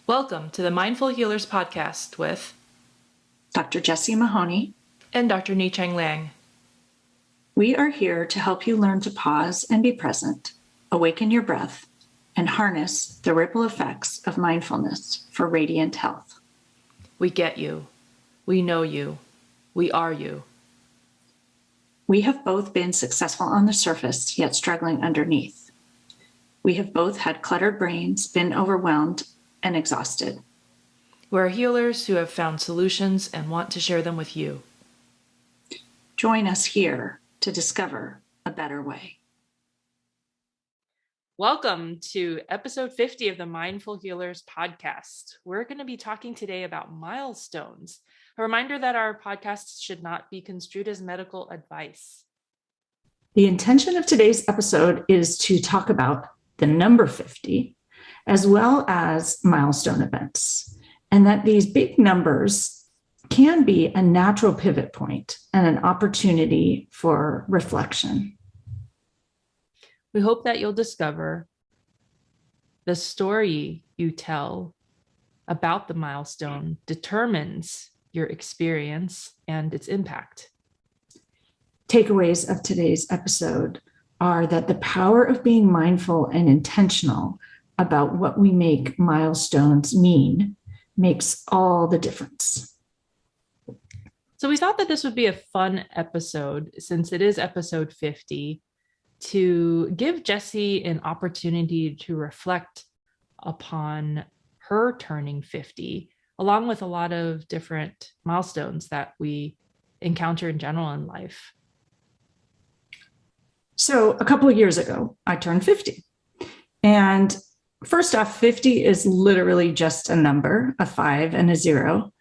Welcome to the Mindful Healers podcast with Dr. Jessie Mahoney and Dr. Ni-Cheng Liang. We are here to help you learn to pause and be present, awaken your breath, and harness the ripple effects of mindfulness for radiant health. We get you. We know you. We are you. We have both been successful on the surface, yet struggling underneath. We have both had cluttered brains, been overwhelmed, and exhausted. We're healers who have found solutions and want to share them with you. Join us here to discover a better way. Welcome to episode 50 of the Mindful Healers podcast. We're going to be talking today about milestones. A reminder that our podcasts should not be construed as medical advice. The intention of today's episode is to talk about the number 50, as well as milestone events, and that these big numbers can be a natural pivot point and an opportunity for reflection. We hope that you'll discover the story you tell about the milestone determines your experience and its impact. Takeaways of today's episode are that the power of being mindful and intentional about what we make milestones mean makes all the difference. So we thought that this would be a fun episode, since it is episode 50, to give Jessie an opportunity to reflect upon her turning 50, along with a lot of different milestones that we encounter in general in life. So a couple of years ago, I turned 50. And first off, 50 is literally just a number, a 5 and a 0.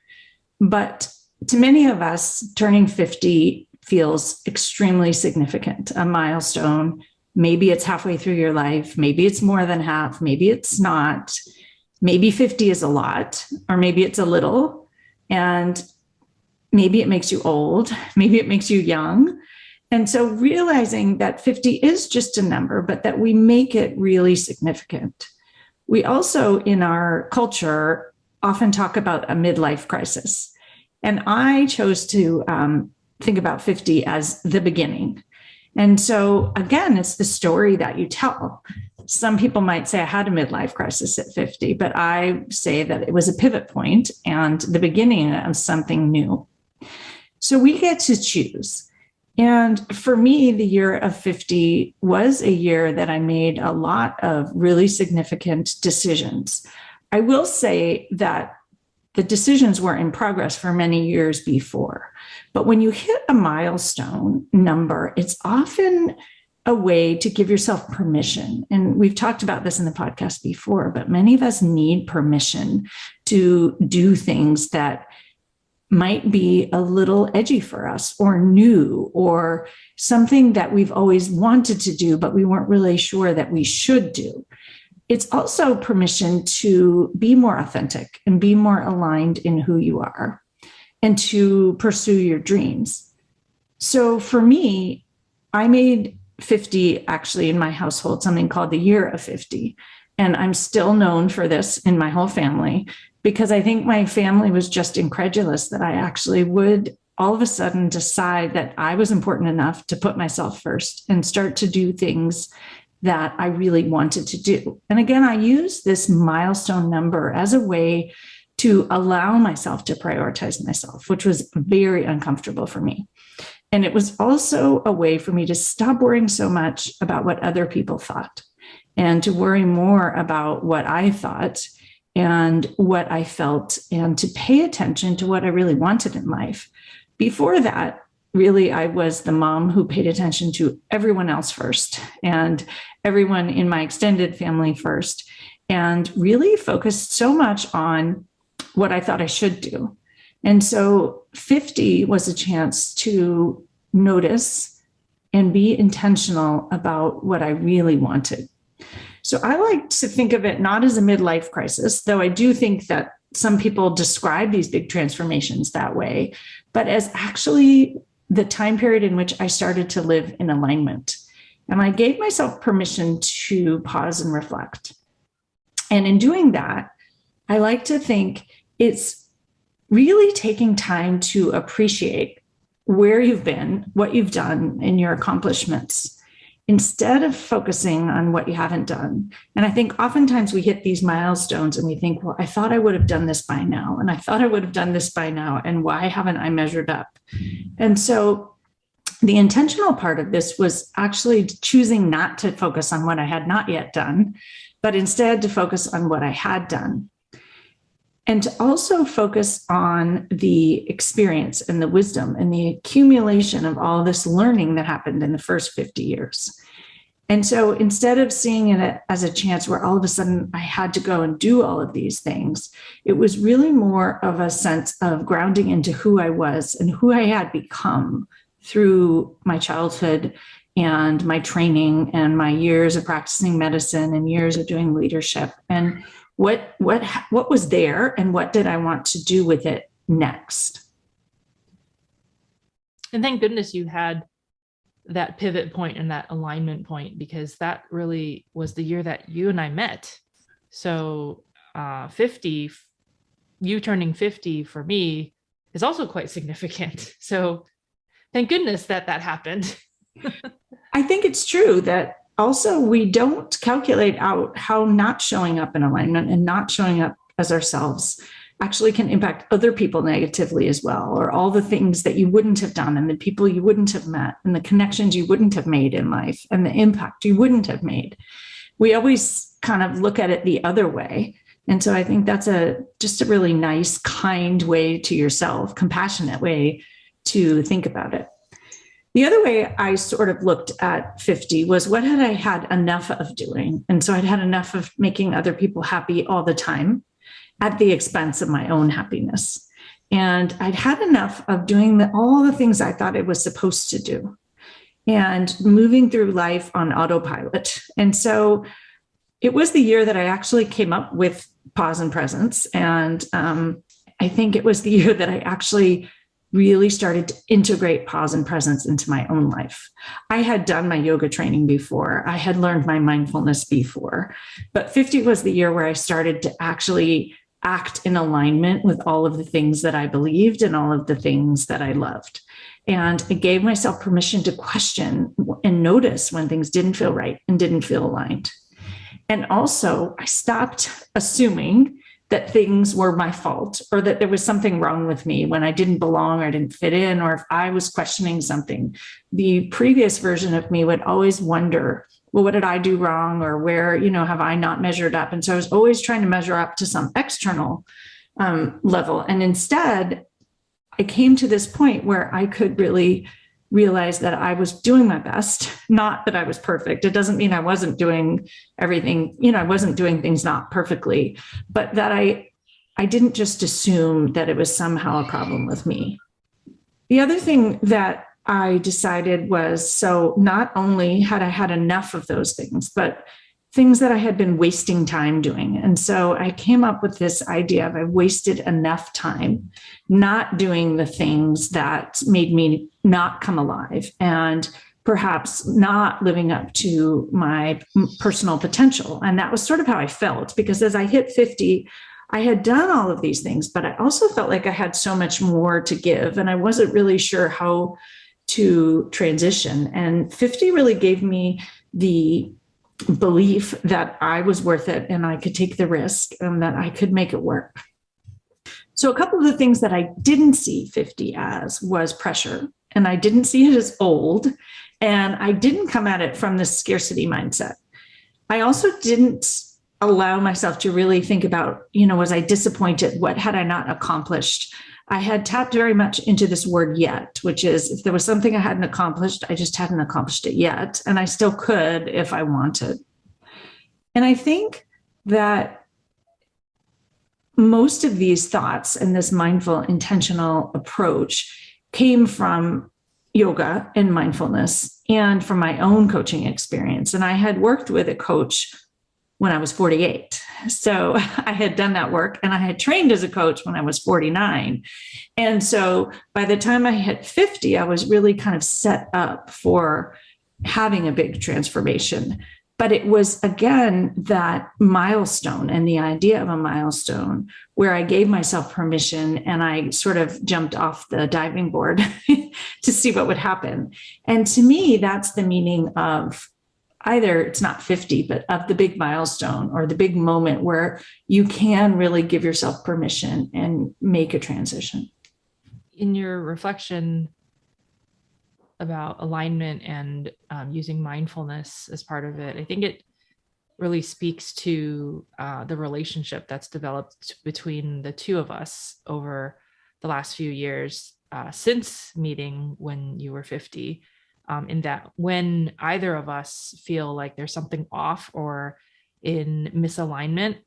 But to many of us, turning 50 feels extremely significant, a milestone. Maybe it's halfway through your life. Maybe it's more than half. Maybe it's not. Maybe 50 is a lot, or maybe it's a little. And maybe it makes you old. Maybe it makes you young. And so realizing that 50 is just a number, but that we make it really significant. We also, in our culture, often talk about a midlife crisis. And I chose to think about 50 as the beginning. And so, again, it's the story that you tell. Some people might say I had a midlife crisis at 50, but I say that it was a pivot point and the beginning of something new. So we get to choose. And for me, the year of 50 was a year that I made a lot of really significant decisions. I will say that the decisions were in progress for many years before. But when you hit a milestone number, it's often a way to give yourself permission. And we've talked about this in the podcast before, but many of us need permission to do things that might be a little edgy for us or new or something that we've always wanted to do, but we weren't really sure that we should do. It's also permission to be more authentic and be more aligned in who you are and to pursue your dreams. So for me, I made 50 actually in my household, something called the year of 50. And I'm still known for this in my whole family, because I think my family was just incredulous that I actually would all of a sudden decide that I was important enough to put myself first and start to do things that I really wanted to do. And again, I use this milestone number as a way to allow myself to prioritize myself, which was very uncomfortable for me. And it was also a way for me to stop worrying so much about what other people thought and to worry more about what I thought and what I felt, and to pay attention to what I really wanted in life. Before that, really, I was the mom who paid attention to everyone else first and everyone in my extended family first, and really focused so much on what I thought I should do. And so 50 was a chance to notice and be intentional about what I really wanted. So I like to think of it not as a midlife crisis, though I do think that some people describe these big transformations that way, but as actually the time period in which I started to live in alignment. And I gave myself permission to pause and reflect. And in doing that, I like to think it's really taking time to appreciate where you've been, what you've done, and your accomplishments, instead of focusing on what you haven't done. And I think oftentimes we hit these milestones and we think, well, I thought I would have done this by now, and I thought I would have done this by now, and why haven't I measured up? And so the intentional part of this was actually choosing not to focus on what I had not yet done, but instead to focus on what I had done. And to also focus on the experience and the wisdom and the accumulation of all this learning that happened in the first 50 years. And so instead of seeing it as a chance where all of a sudden I had to go and do all of these things, it was really more of a sense of grounding into who I was and who I had become through my childhood and my training and my years of practicing medicine and years of doing leadership, and what was there and what did I want to do with it next. And thank goodness you had that pivot point and that alignment point, because that really was the year that you and I met. So 50, you turning 50 for me is also quite significant. So thank goodness that happened. I think it's true that also we don't calculate out how not showing up in alignment and not showing up as ourselves actually can impact other people negatively as well, or all the things that you wouldn't have done and the people you wouldn't have met and the connections you wouldn't have made in life and the impact you wouldn't have made. We always kind of look at it the other way. And so I think that's just a really nice, kind way to yourself, compassionate way to think about it. The other way I sort of looked at 50 was, what had I had enough of doing? And so I'd had enough of making other people happy all the time at the expense of my own happiness. And I'd had enough of doing all the things I thought I was supposed to do and moving through life on autopilot. And so it was the year that I actually came up with pause and presence. And I think it was the year that I actually really started to integrate pause and presence into my own life. I had done my yoga training before. I had learned my mindfulness before, but 50 was the year where I started to actually act in alignment with all of the things that I believed and all of the things that I loved. And I gave myself permission to question and notice when things didn't feel right and didn't feel aligned. And also, I stopped assuming that things were my fault or that there was something wrong with me when I didn't belong or I didn't fit in, or if I was questioning something. The previous version of me would always wonder, well, what did I do wrong? Or where, have I not measured up? And so I was always trying to measure up to some external level. And instead, I came to this point where I could really realize that I was doing my best, not that I was perfect. It doesn't mean I wasn't doing everything, I wasn't doing things not perfectly, but that I didn't just assume that it was somehow a problem with me. The other thing that I decided was, so not only had I had enough of those things, but things that I had been wasting time doing. And so I came up with this idea of I wasted enough time not doing the things that made me not come alive and perhaps not living up to my personal potential. And that was sort of how I felt, because as I hit 50, I had done all of these things, but I also felt like I had so much more to give, and I wasn't really sure how to transition. And 50 really gave me the belief that I was worth it and I could take the risk and that I could make it work. So a couple of the things that I didn't see 50 as was pressure, and I didn't see it as old, and I didn't come at it from the scarcity mindset. I also didn't allow myself to really think about, was I disappointed? What had I not accomplished? I had tapped very much into this word yet, which is if there was something I hadn't accomplished, I just hadn't accomplished it yet. And I still could if I wanted. And I think that most of these thoughts and this mindful, intentional approach came from yoga and mindfulness and from my own coaching experience. And I had worked with a coach when I was 48. So I had done that work, and I had trained as a coach when I was 49. And so by the time I hit 50, I was really kind of set up for having a big transformation. But it was, again, that milestone and the idea of a milestone where I gave myself permission and I sort of jumped off the diving board to see what would happen. And to me, that's the meaning of either it's not 50, but of the big milestone or the big moment where you can really give yourself permission and make a transition. In your reflection about alignment and using mindfulness as part of it, I think it really speaks to the relationship that's developed between the two of us over the last few years since meeting when you were 50, in that when either of us feel like there's something off or in misalignment,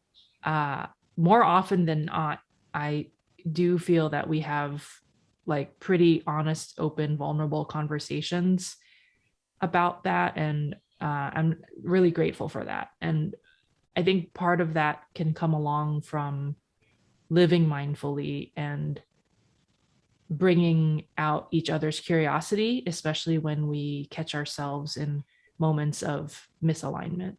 more often than not, I do feel that we have like pretty honest, open, vulnerable conversations about that. And I'm really grateful for that. And I think part of that can come along from living mindfully and bringing out each other's curiosity, especially when we catch ourselves in moments of misalignment.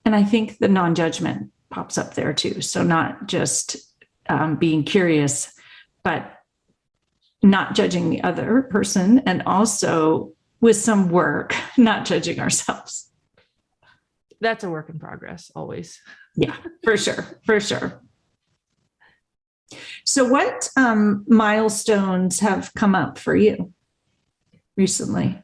And I think the non-judgment pops up there too. So not just being curious, but not judging the other person, and also with some work, not judging ourselves. That's a work in progress, always. Yeah, for sure. For sure. So what milestones have come up for you recently?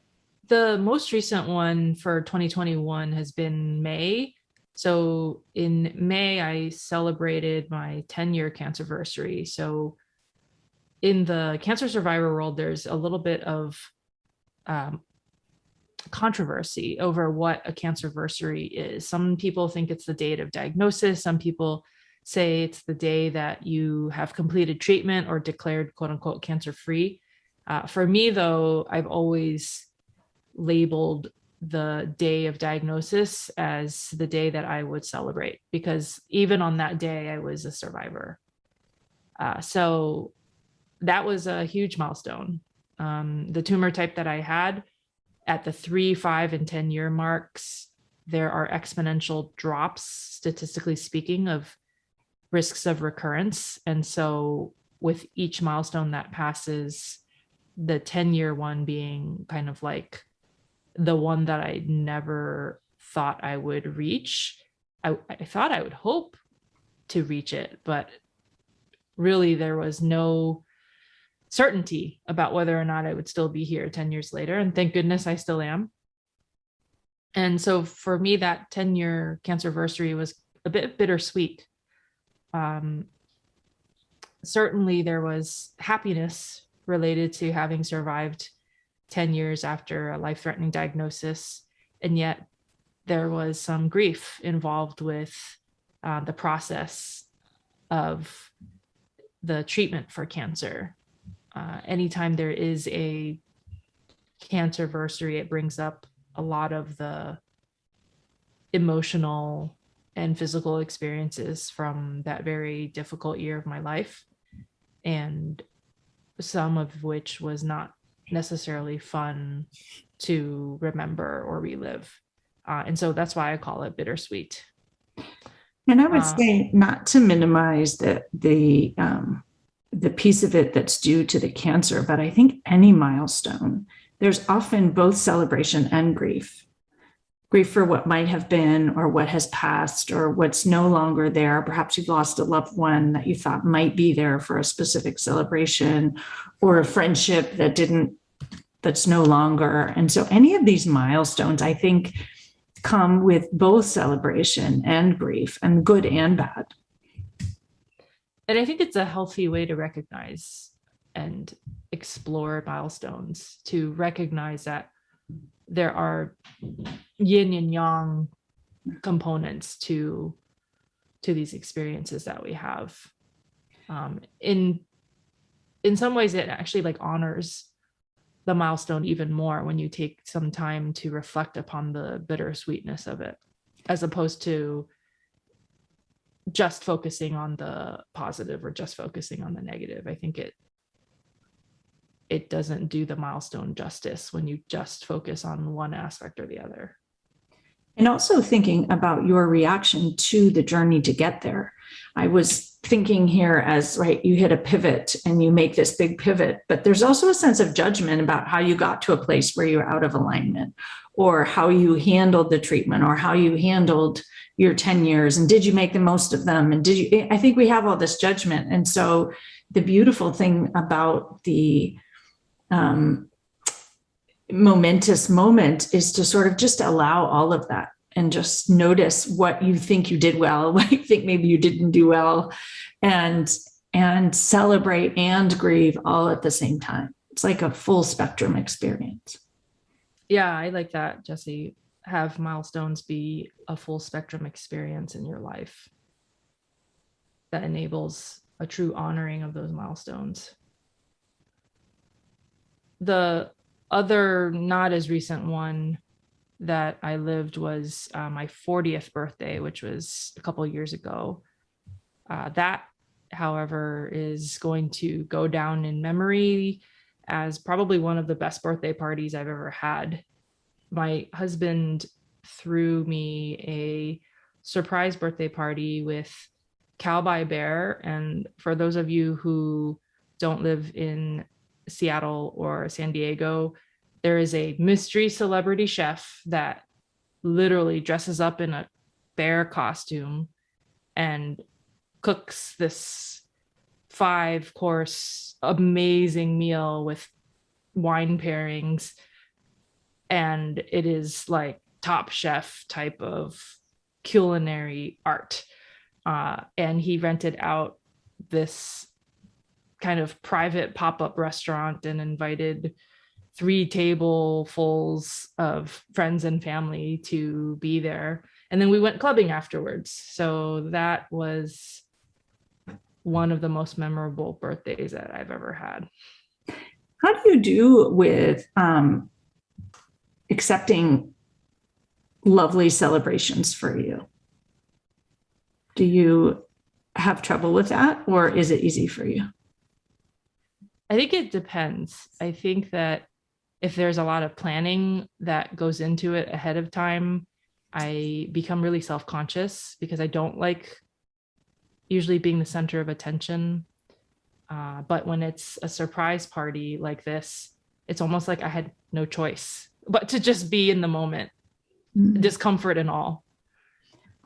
The most recent one for 2021 has been May. So in May, I celebrated my 10-year cancerversary. So in the cancer survivor world, there's a little bit of controversy over what a cancerversary is. Some people think it's the date of diagnosis. Some people say it's the day that you have completed treatment or declared quote unquote cancer free. For me, though, I've always labeled the day of diagnosis as the day that I would celebrate, because even on that day, I was a survivor. So that was a huge milestone. The tumor type that I had at the 3, 5, and 10-year marks, there are exponential drops, statistically speaking, of risks of recurrence. And so with each milestone that passes, the 10-year one being kind of like the one that I never thought I would reach. I thought I would hope to reach it, but really there was no certainty about whether or not I would still be here 10 years later. And thank goodness I still am. And so for me, that 10-year cancerversary was a bit bittersweet. Certainly there was happiness related to having survived 10 years after a life-threatening diagnosis. And yet there was some grief involved with the process of the treatment for cancer. Anytime there is a cancerversary, it brings up a lot of the emotional and physical experiences from that very difficult year of my life, and some of which was not necessarily fun to remember or relive. And so that's why I call it bittersweet. And I would say not to minimize the piece of it that's due to the cancer, but I think any milestone, there's often both celebration and grief. Grief for what might have been or what has passed or what's no longer there. Perhaps you've lost a loved one that you thought might be there for a specific celebration, or a friendship that's no longer. And so any of these milestones, I think, come with both celebration and grief, and good and bad. And I think it's a healthy way to recognize and explore milestones, to recognize that there are yin and yang components to these experiences that we have. In some ways, it actually like honors the milestone even more when you take some time to reflect upon the bittersweetness of it, as opposed to just focusing on the positive or just focusing on the negative. I think it doesn't do the milestone justice when you just focus on one aspect or the other. And also thinking about your reaction to the journey to get there. I was thinking here as, right, you hit a pivot and you make this big pivot, but there's also a sense of judgment about how you got to a place where you're out of alignment, or how you handled the treatment, or how you handled your 10 years, and did you make the most of them? And I think we have all this judgment. And so the beautiful thing about the momentous moment is to sort of just allow all of that and just notice what you think you did well, what you think maybe you didn't do well, and celebrate and grieve all at the same time. It's like a full spectrum experience. Yeah, I like that, Jessie. Have milestones be a full spectrum experience in your life that enables a true honoring of those milestones. The other not as recent one that I lived was my 40th birthday, which was a couple of years ago. That, however, is going to go down in memory as probably one of the best birthday parties I've ever had. My husband threw me a surprise birthday party with Cow by Bear. And for those of you who don't live in Seattle or San Diego, there is a mystery celebrity chef that literally dresses up in a bear costume and cooks this 5-course amazing meal with wine pairings. And it is like Top Chef type of culinary art. And he rented out this kind of private pop-up restaurant and invited 3 tablesfuls of friends and family to be there. And then we went clubbing afterwards. So that was one of the most memorable birthdays that I've ever had. How do you do with accepting lovely celebrations for you? Do you have trouble with that, or is it easy for you? I think it depends. I think that if there's a lot of planning that goes into it ahead of time, I become really self-conscious because I don't like usually being the center of attention. But when it's a surprise party like this, it's almost like I had no choice but to just be in the moment, discomfort and all.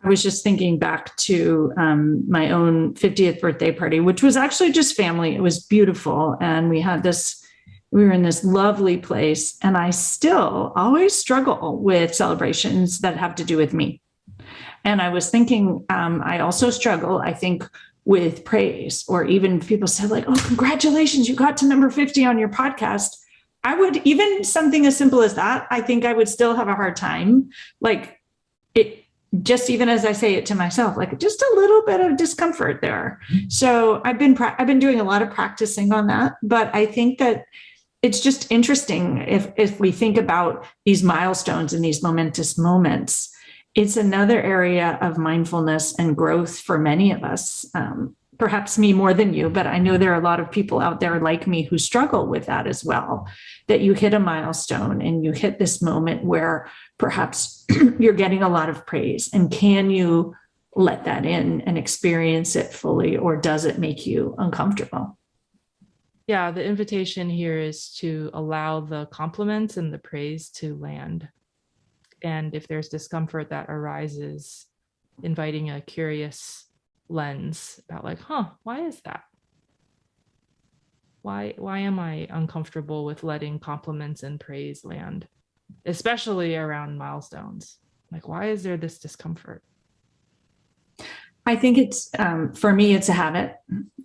I was just thinking back to my own 50th birthday party, which was actually just family. It was beautiful. And we were in this lovely place. And I still always struggle with celebrations that have to do with me. And I was thinking, I also struggle, I think, with praise, or even people said like, oh, congratulations, you got to number 50 on your podcast. I would, even something as simple as that, I think I would still have a hard time. Like it, just even as I say it to myself, like just a little bit of discomfort there. So I've been doing a lot of practicing on that, but I think that it's just interesting if we think about these milestones and these momentous moments. It's another area of mindfulness and growth for many of us, perhaps me more than you, but I know there are a lot of people out there like me who struggle with that as well, that you hit a milestone and you hit this moment where perhaps you're getting a lot of praise. And can you let that in and experience it fully, or does it make you uncomfortable? Yeah, the invitation here is to allow the compliments and the praise to land. And if there's discomfort that arises, inviting a curious lens about like, why is that? Why am I uncomfortable with letting compliments and praise land, especially around milestones? Like, why is there this discomfort? I think it's, for me, it's a habit.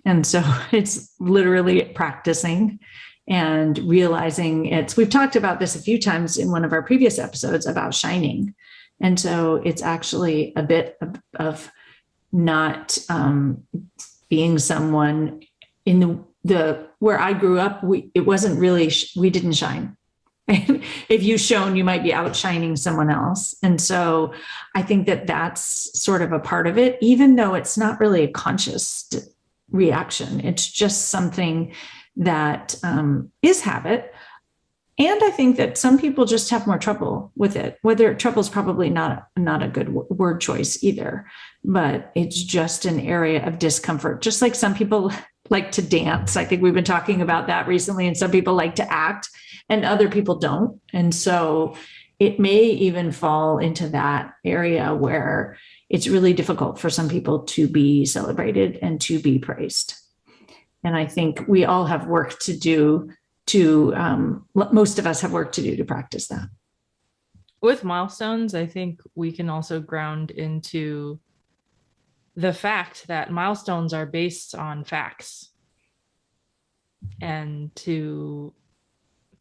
And so it's literally practicing and realizing we've talked about this a few times in one of our previous episodes about shining. And so it's actually a bit of not being someone in the where I grew up, it wasn't really, we didn't shine. If you shone, you might be outshining someone else. And so I think that that's sort of a part of it, even though it's not really a conscious reaction. It's just something that is habit. And I think that some people just have more trouble with it. Whether trouble is probably not a good word choice either, but it's just an area of discomfort. Just like some people like to dance. I think we've been talking about that recently, and some people like to act and other people don't. And so it may even fall into that area where it's really difficult for some people to be celebrated and to be praised. And I think we all have work to do most of us have work to do to practice that. With milestones, I think we can also ground into the fact that milestones are based on facts, and to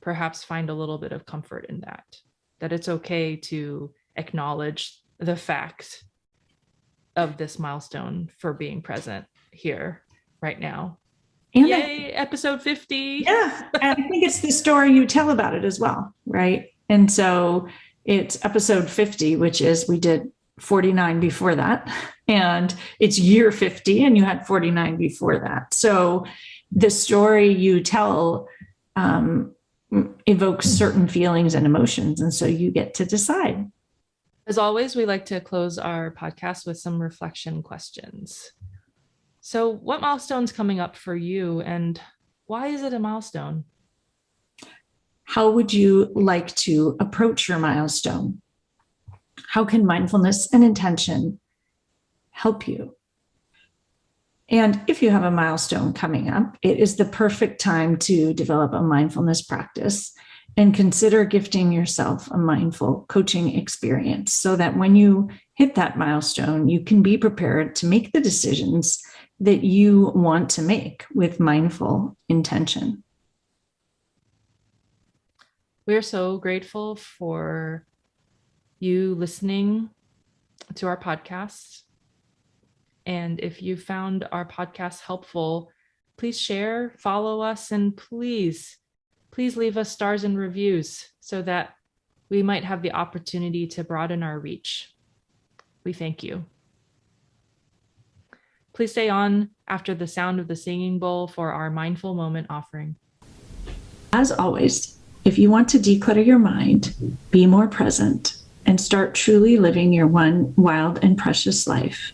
perhaps find a little bit of comfort in that it's okay to acknowledge the fact of this milestone for being present here right now. And yay, episode 50. Yeah. And I think it's the story you tell about it as well, right? And so it's episode 50, which is, we did 49 before that, and it's year 50 and you had 49 before that. So the story you tell evokes certain feelings and emotions, and so you get to decide. As always, we like to close our podcast with some reflection questions. So what milestone's coming up for you, and why is it a milestone? How would you like to approach your milestone? How can mindfulness and intention help you? And if you have a milestone coming up, it is the perfect time to develop a mindfulness practice and consider gifting yourself a mindful coaching experience so that when you hit that milestone, you can be prepared to make the decisions that you want to make with mindful intention. We're so grateful for you listening to our podcast. And if you found our podcast helpful, please share, follow us, and please leave us stars and reviews so that we might have the opportunity to broaden our reach. We thank you. Please stay on after the sound of the singing bowl for our mindful moment offering. As always, if you want to declutter your mind, be more present, and start truly living your one wild and precious life,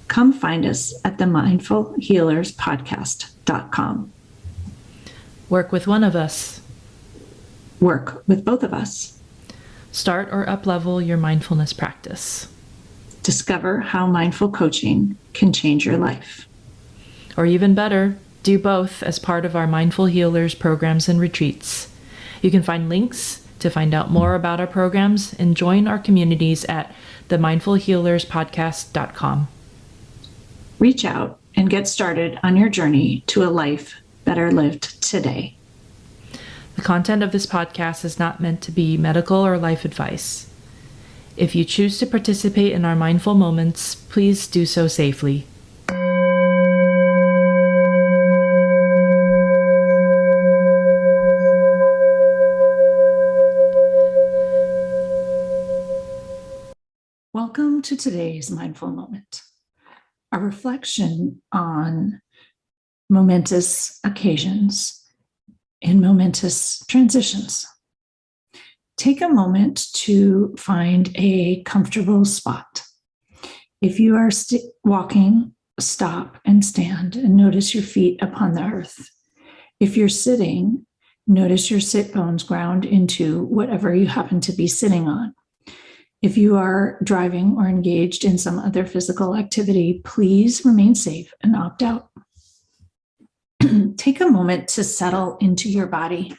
come find us at the mindfulhealerspodcast.com. Work with one of us. Work with both of us. Start or up-level your mindfulness practice. Discover how mindful coaching can change your life. Or even better, do both as part of our Mindful Healers programs and retreats. You can find links to find out more about our programs and join our communities at themindfulhealerspodcast.com. Reach out and get started on your journey to a life better lived today. The content of this podcast is not meant to be medical or life advice. If you choose to participate in our mindful moments, please do so safely. Welcome to today's mindful moment, a reflection on momentous occasions and momentous transitions. Take a moment to find a comfortable spot. If you are walking, stop and stand and notice your feet upon the earth. If you're sitting, notice your sit bones ground into whatever you happen to be sitting on. If you are driving or engaged in some other physical activity, please remain safe and opt out. Take a moment to settle into your body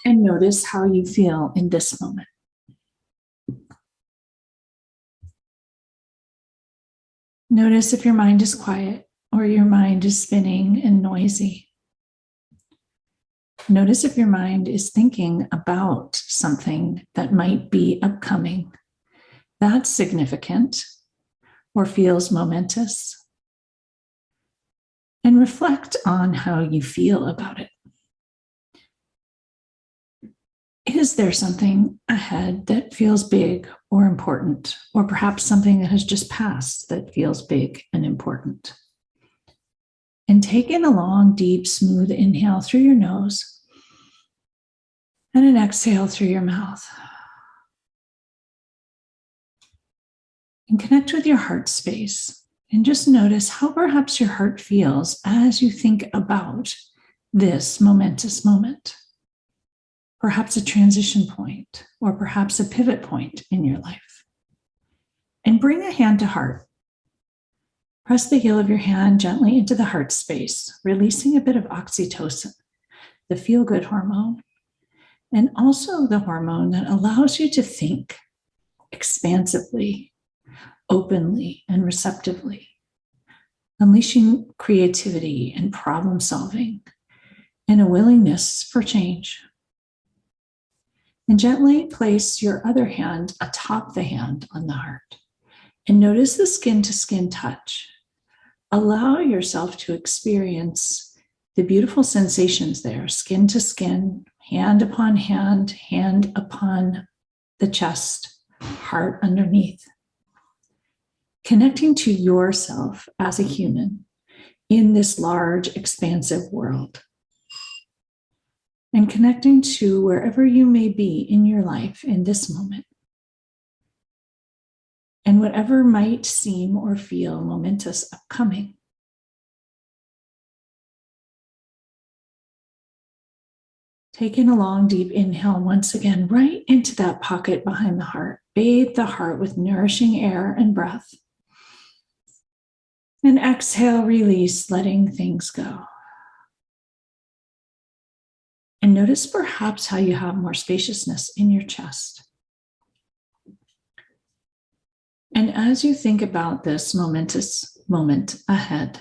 and notice how you feel in this moment. Notice if your mind is quiet or your mind is spinning and noisy. Notice if your mind is thinking about something that might be upcoming that's significant or feels momentous. And reflect on how you feel about it. Is there something ahead that feels big or important, or perhaps something that has just passed that feels big and important? And take in a long, deep, smooth inhale through your nose. And an exhale through your mouth. And connect with your heart space. And just notice how perhaps your heart feels as you think about this momentous moment. Perhaps a transition point, or perhaps a pivot point in your life. And bring a hand to heart. Press the heel of your hand gently into the heart space, releasing a bit of oxytocin, the feel-good hormone, and also the hormone that allows you to think expansively, openly, and receptively, unleashing creativity and problem solving and a willingness for change. And gently place your other hand atop the hand on the heart and notice the skin-to-skin touch. Allow yourself to experience the beautiful sensations there, skin to skin, hand upon hand, hand upon the chest, heart underneath. Connecting to yourself as a human in this large, expansive world. And connecting to wherever you may be in your life in this moment. And whatever might seem or feel momentous upcoming. Take in a long, deep inhale once again, right into that pocket behind the heart. Bathe the heart with nourishing air and breath. And exhale, release, letting things go. And notice perhaps how you have more spaciousness in your chest. And as you think about this momentous moment ahead,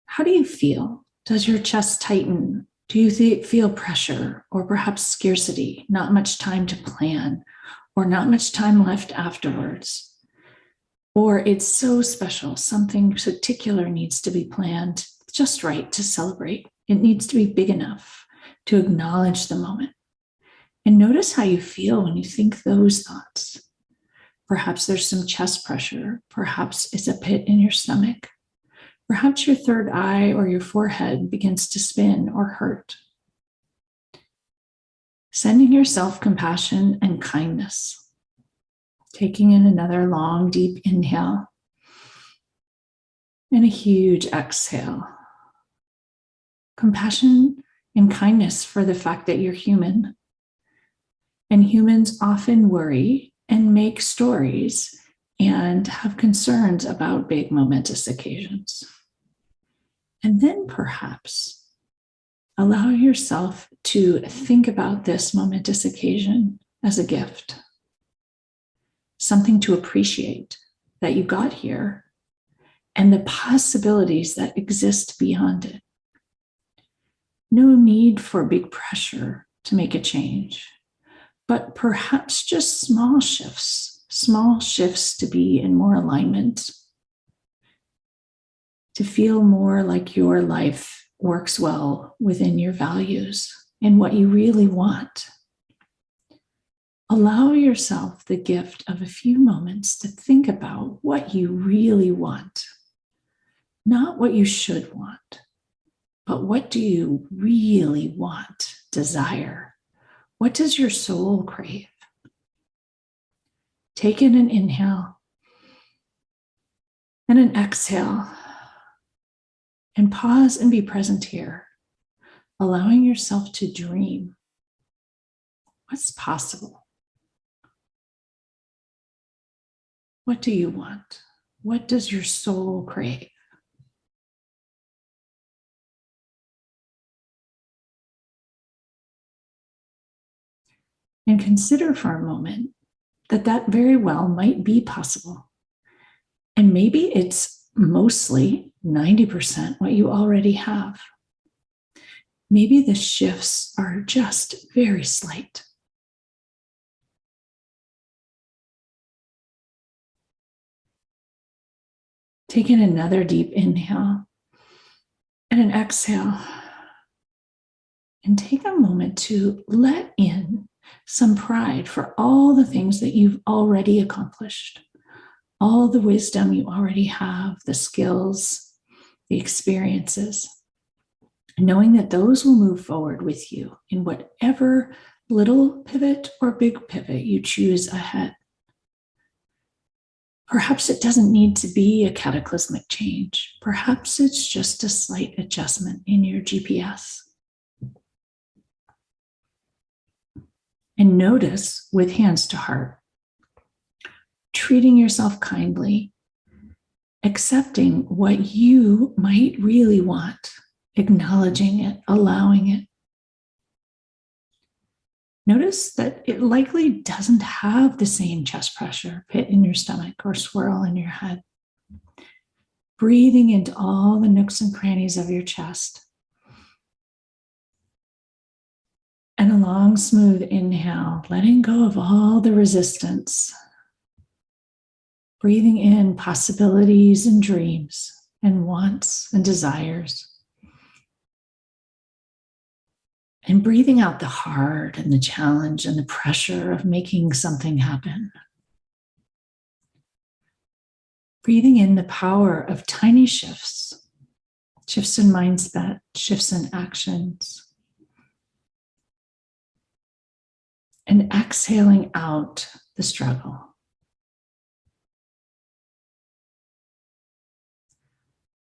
how do you feel? Does your chest tighten? Do you feel pressure or perhaps scarcity, not much time to plan, or not much time left afterwards? Or it's so special, something particular needs to be planned just right to celebrate. It needs to be big enough to acknowledge the moment. And notice how you feel when you think those thoughts. Perhaps there's some chest pressure. Perhaps it's a pit in your stomach. Perhaps your third eye or your forehead begins to spin or hurt. Sending yourself compassion and kindness. Taking in another long, deep inhale. And a huge exhale. Compassion and kindness for the fact that you're human. And humans often worry and make stories and have concerns about big momentous occasions. And then perhaps allow yourself to think about this momentous occasion as a gift, something to appreciate that you got here and the possibilities that exist beyond it. No need for big pressure to make a change, but perhaps just small shifts to be in more alignment, to feel more like your life works well within your values and what you really want. Allow yourself the gift of a few moments to think about what you really want, not what you should want, but what do you really want, desire? What does your soul crave? Take in an inhale and an exhale. And pause and be present here, allowing yourself to dream. What's possible? What do you want? What does your soul crave? And consider for a moment that very well might be possible. And maybe it's mostly 90% what you already have. Maybe the shifts are just very slight. Take in another deep inhale and an exhale. And take a moment to let in some pride for all the things that you've already accomplished. All the wisdom you already have, the skills, the experiences. knowing that those will move forward with you in whatever little pivot or big pivot you choose ahead. Perhaps it doesn't need to be a cataclysmic change. Perhaps it's just a slight adjustment in your GPS. And notice with hands to heart, treating yourself kindly, accepting what you might really want, acknowledging it, allowing it. Notice that it likely doesn't have the same chest pressure, pit in your stomach, or swirl in your head. Breathing into all the nooks and crannies of your chest. And a long, smooth inhale, letting go of all the resistance. Breathing in possibilities and dreams and wants and desires. And breathing out the hard and the challenge and the pressure of making something happen. Breathing in the power of tiny shifts, shifts in mindset, shifts in actions. And exhaling out the struggle.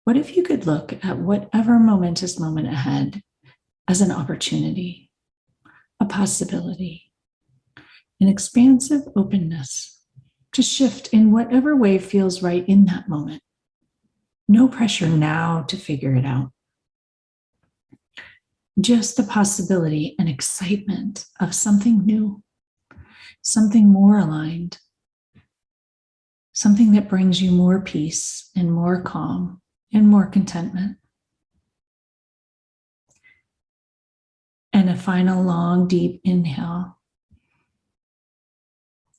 What if you could look at whatever momentous moment ahead as an opportunity, a possibility, an expansive openness to shift in whatever way feels right in that moment. No pressure now to figure it out. Just the possibility and excitement of something new, something more aligned, something that brings you more peace and more calm and more contentment. And a final long, deep inhale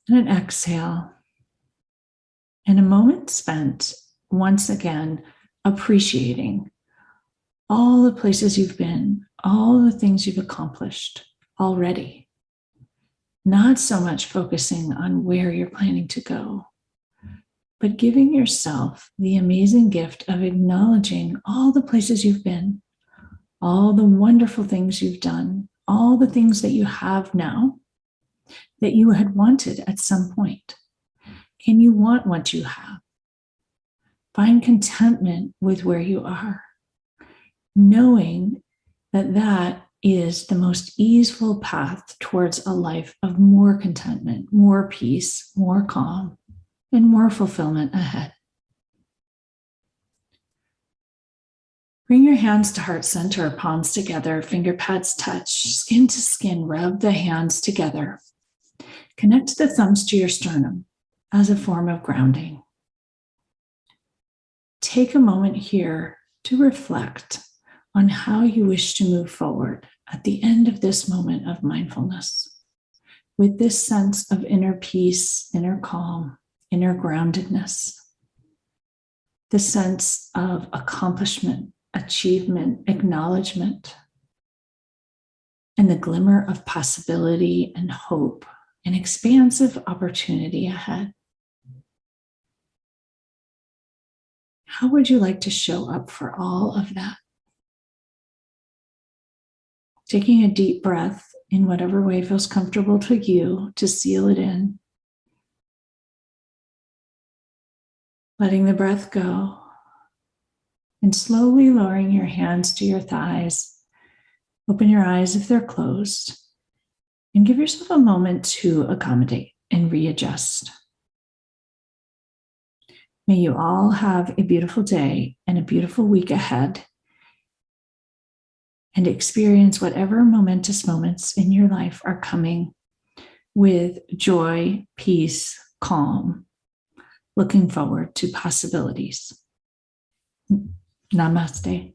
and an exhale. And a moment spent once again appreciating all the places you've been, all the things you've accomplished already. Not so much focusing on where you're planning to go, but giving yourself the amazing gift of acknowledging all the places you've been, all the wonderful things you've done, all the things that you have now that you had wanted at some point. Can you want what you have? Find contentment with where you are, knowing that that is the most easeful path towards a life of more contentment, more peace, more calm, and more fulfillment ahead. Bring your hands to heart center, palms together, finger pads touch, skin to skin, rub the hands together. Connect the thumbs to your sternum as a form of grounding. Take a moment here to reflect on how you wish to move forward at the end of this moment of mindfulness, with this sense of inner peace, inner calm, inner groundedness, the sense of accomplishment, achievement, acknowledgement, and the glimmer of possibility and hope and expansive opportunity ahead. How would you like to show up for all of that? Taking a deep breath in whatever way feels comfortable to you to seal it in. Letting the breath go. And slowly lowering your hands to your thighs. Open your eyes if they're closed. And give yourself a moment to accommodate and readjust. May you all have a beautiful day and a beautiful week ahead. And experience whatever momentous moments in your life are coming with joy, peace, calm, looking forward to possibilities. Namaste.